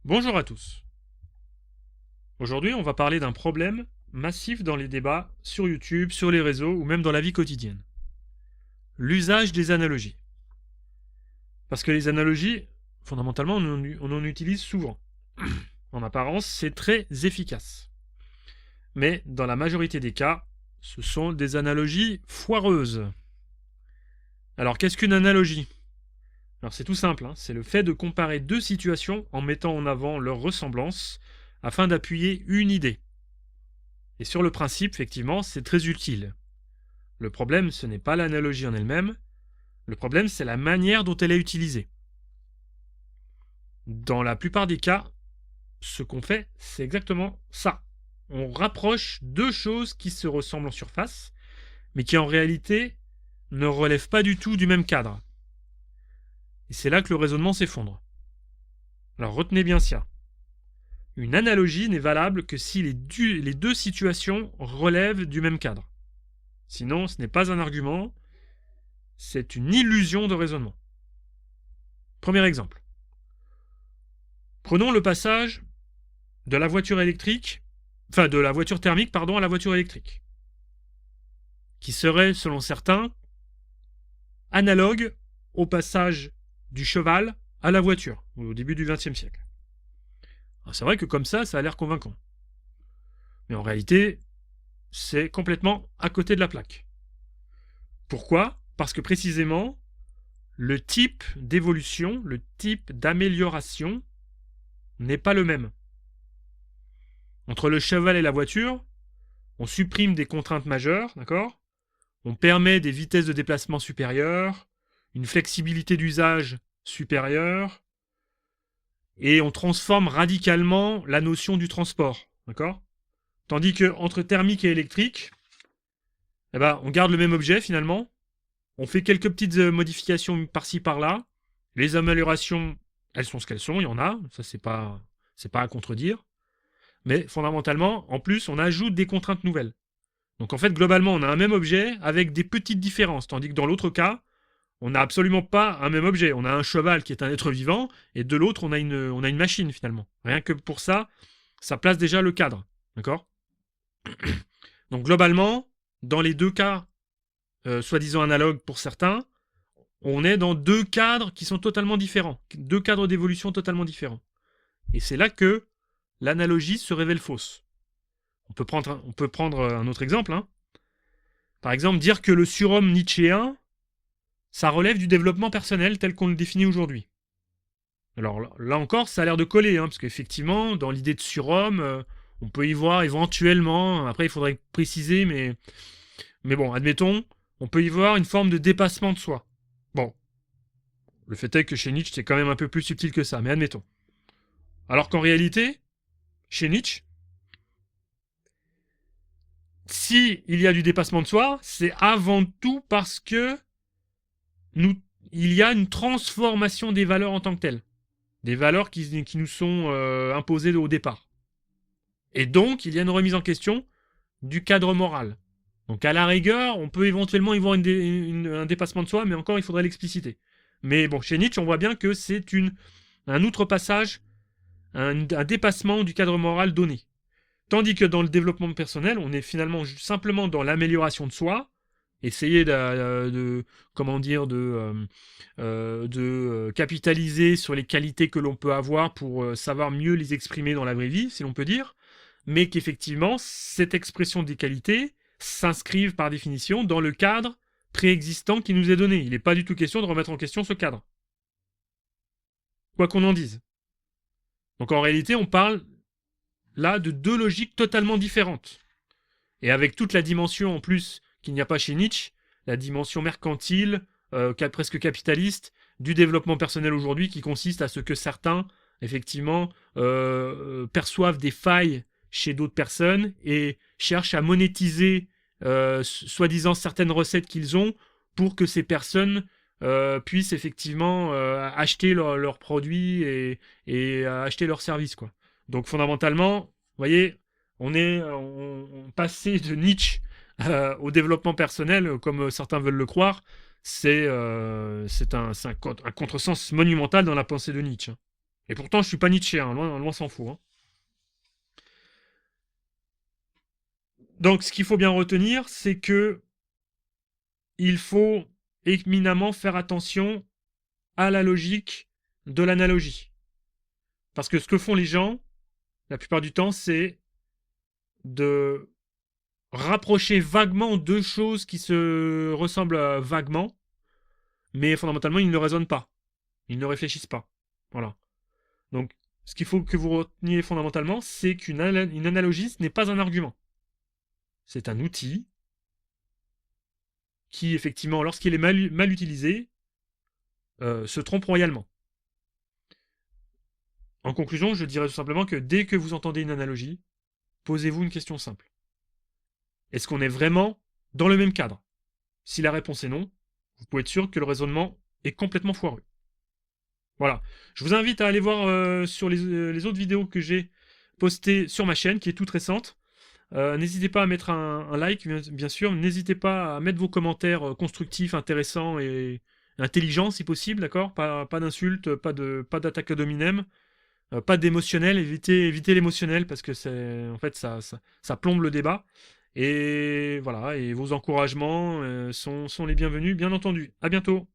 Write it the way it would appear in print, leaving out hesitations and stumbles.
Bonjour à tous. Aujourd'hui, on va parler d'un problème massif dans les débats sur YouTube, sur les réseaux ou même dans la vie quotidienne. L'usage des analogies. Parce que les analogies, fondamentalement, on en utilise souvent. En apparence, c'est très efficace. Mais dans la majorité des cas, ce sont des analogies foireuses. Alors, qu'est-ce qu'une analogie? Alors, c'est tout simple, hein, c'est le fait de comparer deux situations en mettant en avant leur ressemblance afin d'appuyer une idée. Et sur le principe, effectivement, c'est très utile. Le problème, ce n'est pas l'analogie en elle-même, le problème, c'est la manière dont elle est utilisée. Dans la plupart des cas, ce qu'on fait, c'est exactement ça. On rapproche deux choses qui se ressemblent en surface, mais qui en réalité ne relèvent pas du tout du même cadre. Et c'est là que le raisonnement s'effondre. Alors retenez bien ça. Une analogie n'est valable que si les deux situations relèvent du même cadre. Sinon, ce n'est pas un argument, c'est une illusion de raisonnement. Premier exemple. Prenons le passage de la voiture électrique, de la voiture thermique, à la voiture électrique, qui serait, selon certains, analogue au passage du cheval à la voiture, au début du XXe siècle. Alors, c'est vrai que comme ça a l'air convaincant. Mais en réalité, c'est complètement à côté de la plaque. Pourquoi? Parce que précisément, le type d'évolution, le type d'amélioration n'est pas le même. Entre le cheval et la voiture, on supprime des contraintes majeures, d'accord? On permet des vitesses de déplacement supérieures, une flexibilité d'usage supérieure, et on transforme radicalement la notion du transport, d'accord? Tandis que entre thermique et électrique, on garde le même objet finalement, on fait quelques petites modifications par-ci par-là, les améliorations, elles sont ce qu'elles sont, il y en a, ça c'est pas à contredire, mais fondamentalement, en plus, on ajoute des contraintes nouvelles. Donc en fait, globalement, on a un même objet avec des petites différences, tandis que dans l'autre cas, on n'a absolument pas un même objet. On a un cheval qui est un être vivant, et de l'autre, on a une machine finalement. Rien que pour ça, ça place déjà le cadre. D'accord? Donc globalement, dans les deux cas, soi-disant analogues pour certains, on est dans deux cadres qui sont totalement différents. Deux cadres d'évolution totalement différents. Et c'est là que l'analogie se révèle fausse. On peut prendre un autre exemple. Hein. Par exemple, dire que le surhomme nietzschéen, ça relève du développement personnel tel qu'on le définit aujourd'hui. Alors là encore, ça a l'air de coller, hein, parce qu'effectivement, dans l'idée de surhomme, on peut y voir éventuellement, après il faudrait préciser, mais bon, admettons, on peut y voir une forme de dépassement de soi. Bon, le fait est que chez Nietzsche, c'est quand même un peu plus subtil que ça, mais admettons. Alors qu'en réalité, chez Nietzsche, si il y a du dépassement de soi, c'est avant tout parce que il y a une transformation des valeurs en tant que telles. Des valeurs qui nous sont imposées au départ. Et donc, il y a une remise en question du cadre moral. Donc, à la rigueur, on peut éventuellement y voir un dépassement de soi, mais encore, il faudrait l'expliciter. Mais bon, chez Nietzsche, on voit bien que c'est un outrepassage, un dépassement du cadre moral donné. Tandis que dans le développement personnel, on est finalement simplement dans l'amélioration de soi, essayer de capitaliser sur les qualités que l'on peut avoir pour savoir mieux les exprimer dans la vraie vie, si l'on peut dire, mais qu'effectivement, cette expression des qualités s'inscrive par définition dans le cadre préexistant qui nous est donné. Il n'est pas du tout question de remettre en question ce cadre. Quoi qu'on en dise. Donc en réalité, on parle là de deux logiques totalement différentes. Et avec toute la dimension en plus qu'il n'y a pas chez Nietzsche, la dimension mercantile, presque capitaliste, du développement personnel aujourd'hui, qui consiste à ce que certains, effectivement, perçoivent des failles chez d'autres personnes et cherchent à monétiser, soi-disant, certaines recettes qu'ils ont pour que ces personnes puissent effectivement acheter leurs produits et acheter leurs services, quoi. Donc fondamentalement, vous voyez, on passait de Nietzsche au développement personnel, comme certains veulent le croire, c'est un contresens monumental dans la pensée de Nietzsche. Et pourtant, je suis pas Nietzsche, hein, loin s'en faut. Hein. Donc, ce qu'il faut bien retenir, c'est que il faut éminemment faire attention à la logique de l'analogie. Parce que ce que font les gens, la plupart du temps, c'est de rapprocher vaguement deux choses qui se ressemblent vaguement, mais fondamentalement, ils ne raisonnent pas. Ils ne réfléchissent pas. Voilà. Donc, ce qu'il faut que vous reteniez fondamentalement, c'est qu'une analogie, ce n'est pas un argument. C'est un outil qui, effectivement, lorsqu'il est mal utilisé, se trompe royalement. En conclusion, je dirais tout simplement que dès que vous entendez une analogie, posez-vous une question simple. Est-ce qu'on est vraiment dans le même cadre? Si la réponse est non, vous pouvez être sûr que le raisonnement est complètement foireux. Voilà. Je vous invite à aller voir sur les autres vidéos que j'ai postées sur ma chaîne, qui est toute récente. N'hésitez pas à mettre un like, bien sûr. N'hésitez pas à mettre vos commentaires constructifs, intéressants et intelligents, si possible, d'accord? Pas d'insultes, pas d'attaque ad hominem, pas d'émotionnel. Évitez l'émotionnel parce que en fait, ça plombe le débat. Et voilà. Et vos encouragements sont les bienvenus, bien entendu. À bientôt.